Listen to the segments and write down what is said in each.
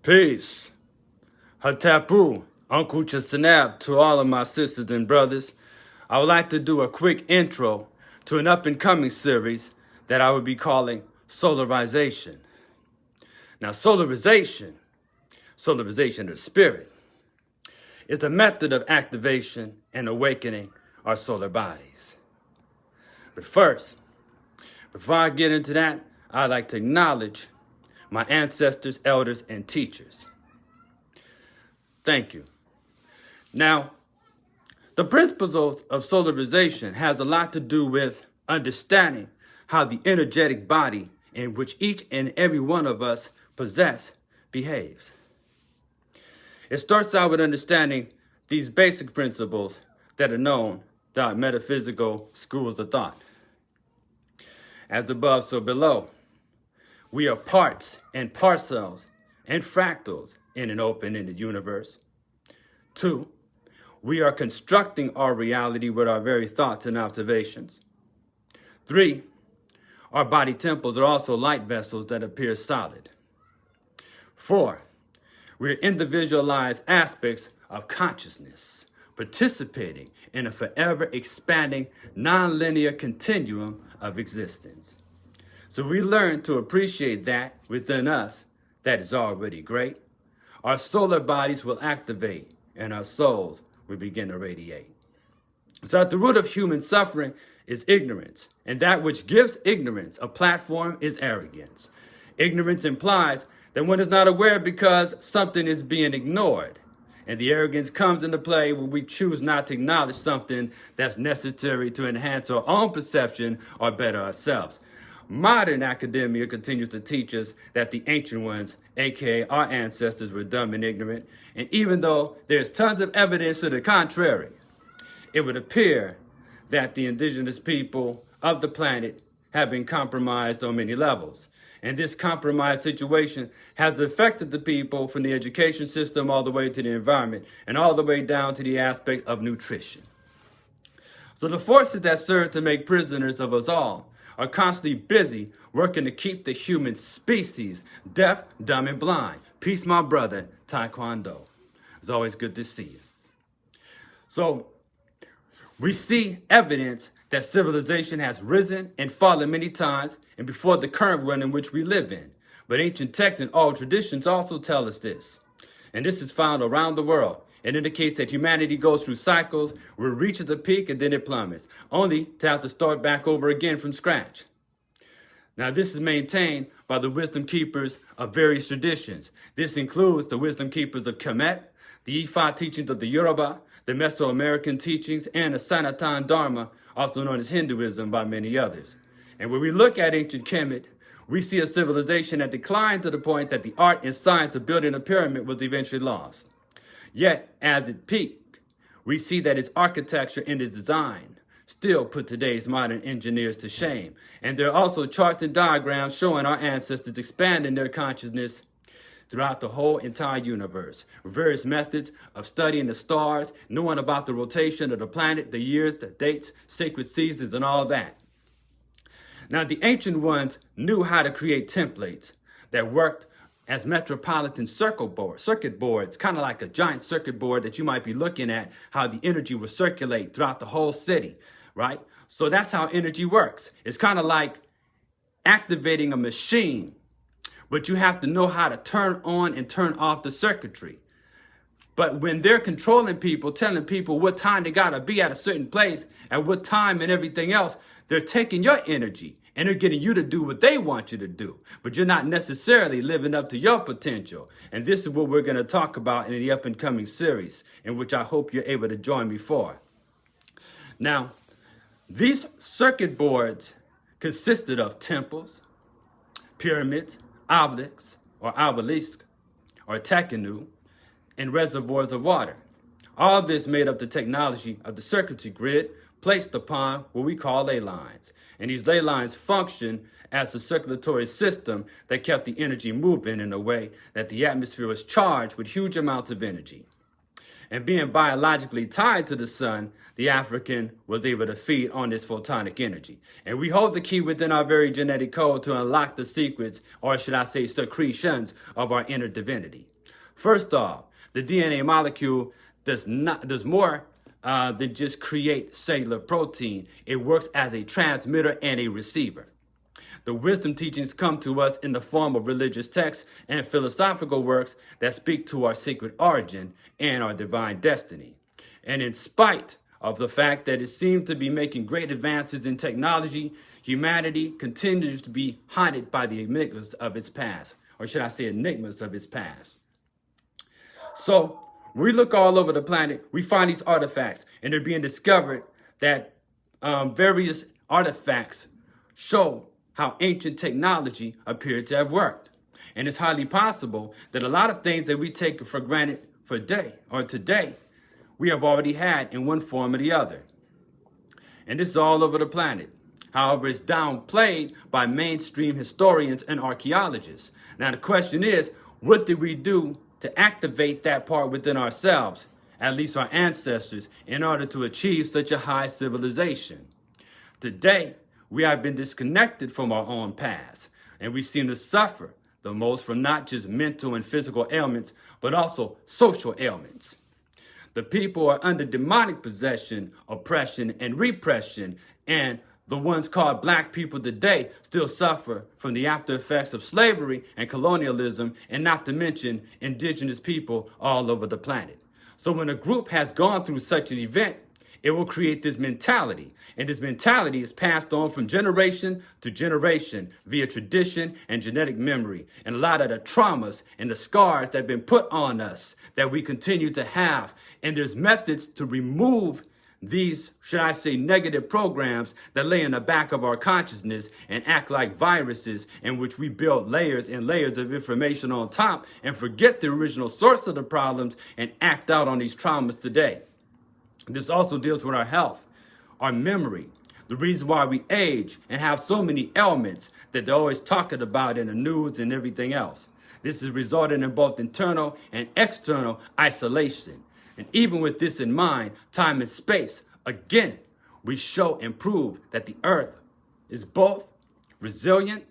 Peace. Hatapu, Uncle Chasanab to all of my sisters and brothers. I would like to do a quick intro to an up-and-coming series that I would be calling Solarization. Now, Solarization of the spirit, is a method of activation and awakening our solar bodies. But first, before I get into that, I'd like to acknowledge my ancestors, elders, and teachers. Thank you. Now, the principles of solarization has a lot to do with understanding how the energetic body in which each and every one of us possess behaves. It starts out with understanding these basic principles that are known throughout metaphysical schools of thought. As above, so below. We are parts and parcels and fractals in an open-ended universe. 2, we are constructing our reality with our very thoughts and observations. 3, our body temples are also light vessels that appear solid. 4, we are individualized aspects of consciousness, participating in a forever expanding nonlinear continuum of existence. So we learn to appreciate that within us that is already great. Our solar bodies will activate and our souls will begin to radiate. So at the root of human suffering is ignorance, and that which gives ignorance a platform is arrogance. Ignorance implies that one is not aware because something is being ignored. And the arrogance comes into play when we choose not to acknowledge something that's necessary to enhance our own perception or better ourselves. Modern academia continues to teach us that the ancient ones, aka our ancestors, were dumb and ignorant. And even though there's tons of evidence to the contrary, it would appear that the indigenous people of the planet have been compromised on many levels. And this compromised situation has affected the people from the education system all the way to the environment and all the way down to the aspect of nutrition. So the forces that serve to make prisoners of us all are constantly busy working to keep the human species deaf, dumb, and blind. Peace, my brother, Taekwondo. It's always good to see you. So we see evidence that civilization has risen and fallen many times and before the current one in which we live in. But ancient texts and old traditions also tell us this. And this is found around the world. It indicates that humanity goes through cycles where it reaches a peak and then it plummets, only to have to start back over again from scratch. Now, this is maintained by the wisdom keepers of various traditions. This includes the wisdom keepers of Kemet, the Ifa teachings of the Yoruba, the Mesoamerican teachings, and the Sanatana Dharma, also known as Hinduism by many others. And when we look at ancient Kemet, we see a civilization that declined to the point that the art and science of building a pyramid was eventually lost. Yet, as it peaked, we see that its architecture and its design still put today's modern engineers to shame. And there are also charts and diagrams showing our ancestors expanding their consciousness throughout the whole entire universe. Various methods of studying the stars, knowing about the rotation of the planet, the years, the dates, sacred seasons, and all that. Now, the ancient ones knew how to create templates that worked as metropolitan circuit boards, kind of like a giant circuit board that you might be looking at, how the energy will circulate throughout the whole city, right? So that's how energy works. It's kind of like activating a machine, but you have to know how to turn on and turn off the circuitry. But when they're controlling people, telling people what time they gotta be at a certain place, at what time and everything else, they're taking your energy and they're getting you to do what they want you to do. But you're not necessarily living up to your potential. And this is what we're gonna talk about in the up and coming series, in which I hope you're able to join me for. Now, these circuit boards consisted of temples, pyramids, obelisks, or takenu, and reservoirs of water. All of this made up the technology of the circuitry grid placed upon what we call ley lines. And these ley lines function as a circulatory system that kept the energy moving in a way that the atmosphere was charged with huge amounts of energy. And being biologically tied to the sun, the African was able to feed on this photonic energy. And we hold the key within our very genetic code to unlock the secrets, or should I say secretions, of our inner divinity. First off, the DNA molecule does more than just create cellular protein. It works as a transmitter and a receiver. The wisdom teachings come to us in the form of religious texts and philosophical works that speak to our sacred origin and our divine destiny. And in spite of the fact that it seems to be making great advances in technology, humanity continues to be haunted by the enigmas of its past, or should I say enigmas of its past. So we look all over the planet, we find these artifacts, and they're being discovered that various artifacts show how ancient technology appeared to have worked. And it's highly possible that a lot of things that we take for granted today, we have already had in one form or the other. And this is all over the planet. However, it's downplayed by mainstream historians and archaeologists. Now, the question is, what did we do to activate that part within ourselves, at least our ancestors, in order to achieve such a high civilization? Today, we have been disconnected from our own past, and we seem to suffer the most from not just mental and physical ailments, but also social ailments. The people are under demonic possession, oppression, and repression, and the ones called black people today still suffer from the after effects of slavery and colonialism, and not to mention indigenous people all over the planet. So when a group has gone through such an event, it will create this mentality. And this mentality is passed on from generation to generation via tradition and genetic memory. And a lot of the traumas and the scars that have been put on us that we continue to have. And there's methods to remove these, should I say, negative programs that lay in the back of our consciousness and act like viruses, in which we build layers and layers of information on top and forget the original source of the problems and act out on these traumas today. This also deals with our health, our memory, the reason why we age and have so many ailments that they're always talking about in the news and everything else. This is resulting in both internal and external isolation. And even with this in mind, time and space, again, we show and prove that the earth is both resilient,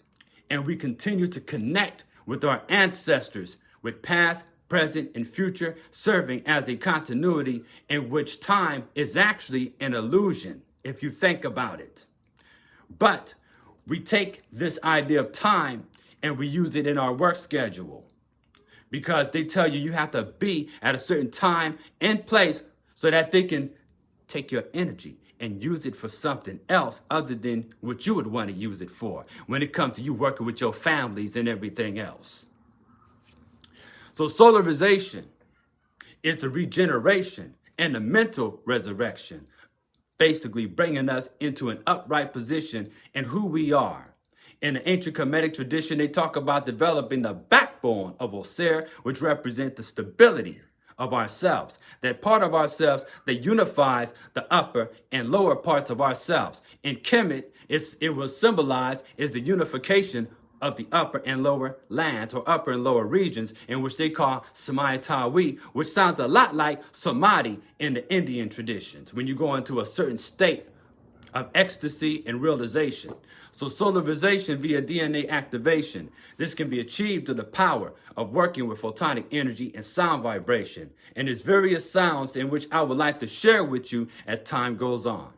and we continue to connect with our ancestors with past, present, and future, serving as a continuity in which time is actually an illusion, if you think about it. But we take this idea of time and we use it in our work schedule, because they tell you have to be at a certain time and place so that they can take your energy and use it for something else other than what you would want to use it for when it comes to you working with your families and everything else. So solarization is the regeneration and the mental resurrection, basically bringing us into an upright position in who we are. In the ancient Kemetic tradition, they talk about developing the backbone of Osir, which represents the stability of ourselves, that part of ourselves that unifies the upper and lower parts of ourselves. In Kemet, it was symbolized as the unification of the upper and lower lands, or upper and lower regions, in which they call Samayatawi, which sounds a lot like Samadhi in the Indian traditions, when you go into a certain state of ecstasy and realization. So solarization via DNA activation, this can be achieved through the power of working with photonic energy and sound vibration. And there's various sounds in which I would like to share with you as time goes on.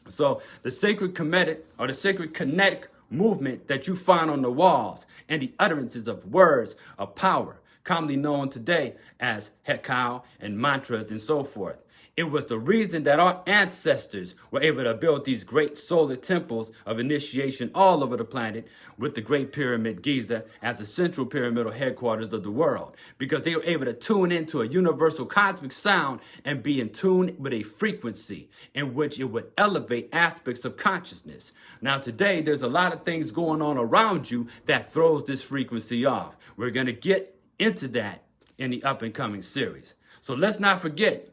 So the sacred Kemetic, or the sacred kinetic movement that you find on the walls, and the utterances of words of power, commonly known today as hekau and mantras and so forth. It was the reason that our ancestors were able to build these great solar temples of initiation all over the planet, with the Great Pyramid Giza as the central pyramidal headquarters of the world, because they were able to tune into a universal cosmic sound and be in tune with a frequency in which it would elevate aspects of consciousness. Now today, there's a lot of things going on around you that throws this frequency off. We're going to get into that in the up and coming series. So let's not forget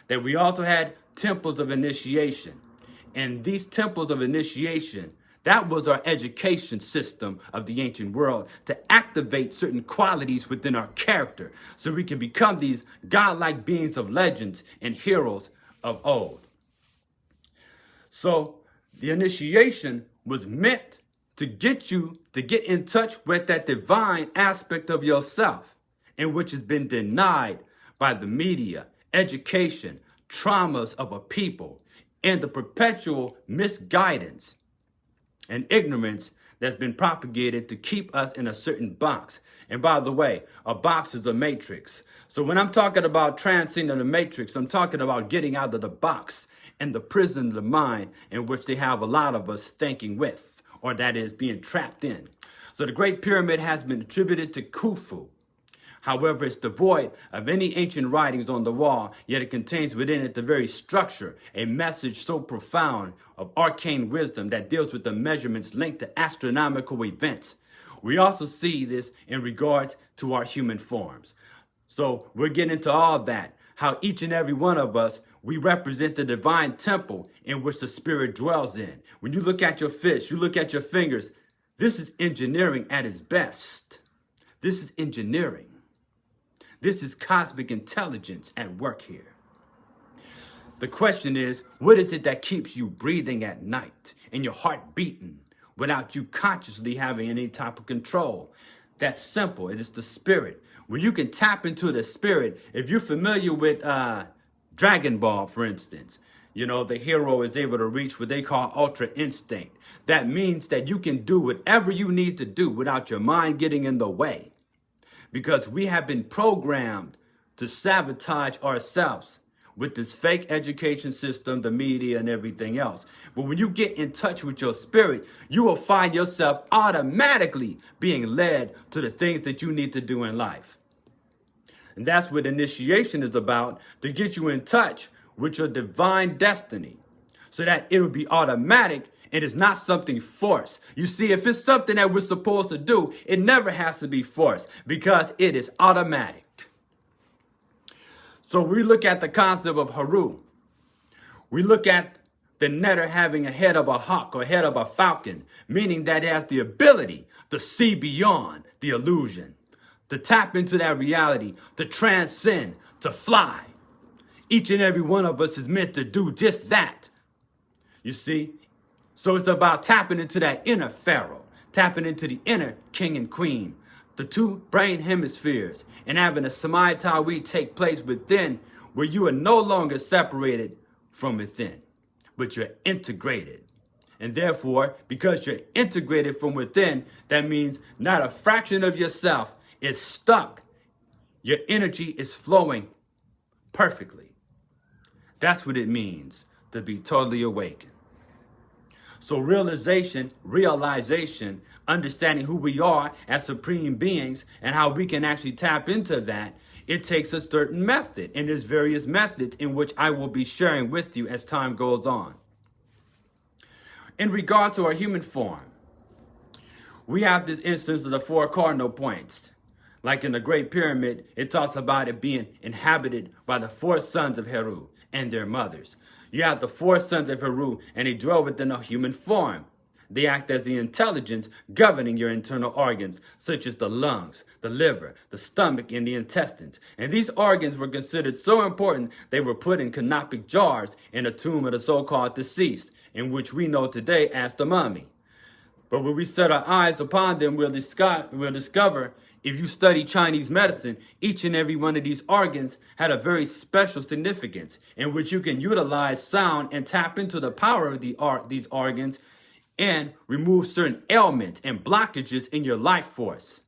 that we also had temples of initiation. And these temples of initiation, that was our education system of the ancient world, to activate certain qualities within our character so we can become these godlike beings of legends and heroes of old. So the initiation was meant to get you to get in touch with that divine aspect of yourself. in which has been denied by the media, education, traumas of a people, and the perpetual misguidance and ignorance that's been propagated to keep us in a certain box. And by the way, a box is a matrix. So when I'm talking about transcending the matrix, I'm talking about getting out of the box and the prison of the mind in which they have a lot of us thinking with, or that is being trapped in. So the Great Pyramid has been attributed to Khufu. However, it's devoid of any ancient writings on the wall, yet it contains within it the very structure, a message so profound of arcane wisdom that deals with the measurements linked to astronomical events. We also see this in regards to our human forms. So we're getting into all that, how each and every one of us, we represent the divine temple in which the spirit dwells in. When you look at your fist, you look at your fingers, this is engineering at its best. This is engineering. This is cosmic intelligence at work here. The question is, what is it that keeps you breathing at night and your heart beating without you consciously having any type of control? That's simple. It is the spirit. When you can tap into the spirit, if you're familiar with Dragon Ball, for instance, you know, the hero is able to reach what they call ultra instinct. That means that you can do whatever you need to do without your mind getting in the way. Because we have been programmed to sabotage ourselves with this fake education system, the media, and everything else. But when you get in touch with your spirit, you will find yourself automatically being led to the things that you need to do in life. And that's what initiation is about, to get you in touch with your divine destiny so that it will be automatic. It is not something forced. You see, if it's something that we're supposed to do, it never has to be forced because it is automatic. So we look at the concept of Haru. We look at the netter having a head of a hawk or head of a falcon, meaning that it has the ability to see beyond the illusion, to tap into that reality, to transcend, to fly. Each and every one of us is meant to do just that. You see? So it's about tapping into that inner pharaoh, tapping into the inner king and queen, the two brain hemispheres, and having a samadhi take place within where you are no longer separated from within, but you're integrated. And therefore, because you're integrated from within, that means not a fraction of yourself is stuck. Your energy is flowing perfectly. That's what it means to be totally awakened. So realization, understanding who we are as supreme beings and how we can actually tap into that, it takes a certain method. And there's various methods in which I will be sharing with you as time goes on. In regard to our human form, we have this instance of the 4 cardinal points. Like in the Great Pyramid, it talks about it being inhabited by the 4 sons of Heru and their mothers. You have the 4 sons of Heru, and they dwell within a human form. They act as the intelligence governing your internal organs, such as the lungs, the liver, the stomach, and the intestines. And these organs were considered so important, they were put in canopic jars in a tomb of the so-called deceased, in which we know today as the mummy. But when we set our eyes upon them, we'll discover, if you study Chinese medicine, each and every one of these organs had a very special significance in which you can utilize sound and tap into the power of these organs and remove certain ailments and blockages in your life force.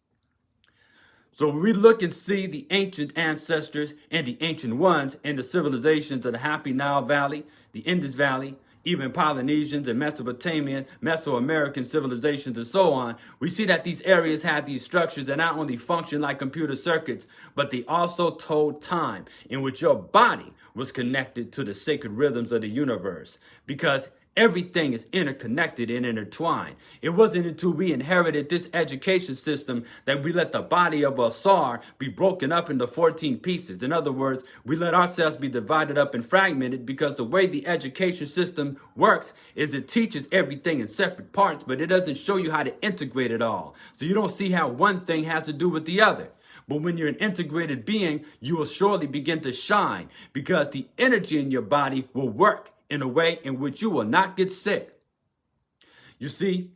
So when we look and see the ancient ancestors and the ancient ones in the civilizations of the Happy Nile Valley, the Indus Valley, even Polynesians and Mesopotamian, Mesoamerican civilizations and so on, we see that these areas had these structures that not only function like computer circuits, but they also told time, in which your body was connected to the sacred rhythms of the universe, because everything is interconnected and intertwined. It wasn't until we inherited this education system that we let the body of a Sar be broken up into 14 pieces. In other words, we let ourselves be divided up and fragmented, because the way the education system works is it teaches everything in separate parts, but it doesn't show you how to integrate it all. So you don't see how one thing has to do with the other. But when you're an integrated being, you will surely begin to shine, because the energy in your body will work in a way in which you will not get sick. You see,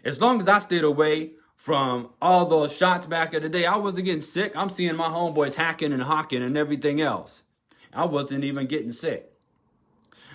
as long as I stayed away from all those shots back in the day. I wasn't getting sick. I'm seeing my homeboys hacking and hawking and everything else. I wasn't even getting sick.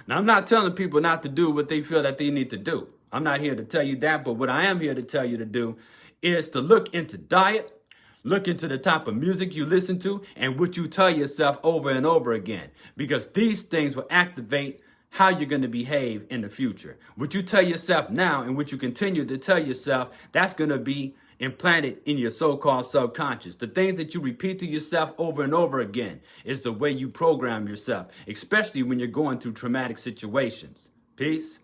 Now, I'm not telling people not to do what they feel that they need to do. I'm not here to tell you that, but what I am here to tell you to do is to look into diet, look into the type of music you listen to, and what you tell yourself over and over again. Because these things will activate how you're going to behave in the future. What you tell yourself now and what you continue to tell yourself, that's going to be implanted in your so-called subconscious. The things that you repeat to yourself over and over again is the way you program yourself, especially when you're going through traumatic situations. Peace.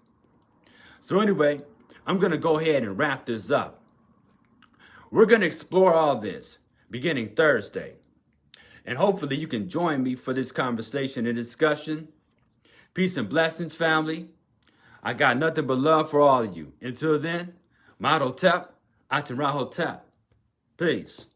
So anyway, I'm going to go ahead and wrap this up. We're going to explore all this beginning Thursday. And hopefully you can join me for this conversation and discussion. Peace and blessings, family. I got nothing but love for all of you. Until then, Mazel Tov, Atarahotep. Peace.